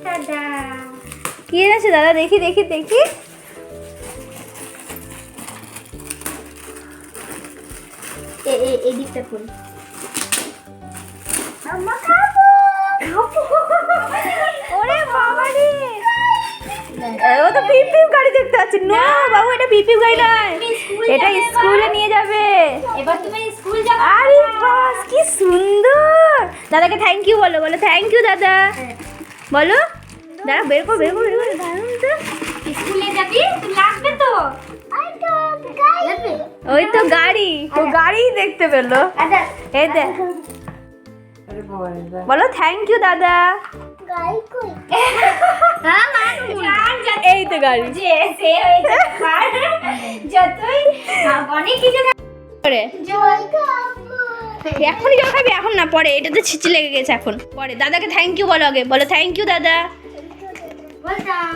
দাদা কি এনেছে দাদা? দেখি দেখি দেখি। এই দিকটা খোল। ওরে বাবা রে, ও তো পিপ পিপ গাড়ি দেখতে পাচ্ছি। না বাবু, এটা পিপ পিপ গাড়ি নয়, এটা স্কুলে নিয়ে যাবে। এবার তুমি স্কুল যাও। আরে বাস, কি সুন্দর। দাদাকে থ্যাংক ইউ বলো, বলো থ্যাংক ইউ দাদা, বলো। দাঁড়া, বের কর বের কর বের কর। দারুণ তো। স্কুলে যাবি? তুই লাগবে তো। ওই তো গাড়ি, ও গাড়ি দেখতে পেলো। এই দেখ, বলো থ্যাংক ইউ দাদা। এই তো গাড়ি। যতই অনেক কিছু পরে এখনই জল খাবি? এখন না, পরে। এটাতে ছিচি লেগে গেছে, এখন পরে। দাদাকে থ্যাংক ইউ বলো আগে, বলো থ্যাংক ইউ দাদা। বলতাম।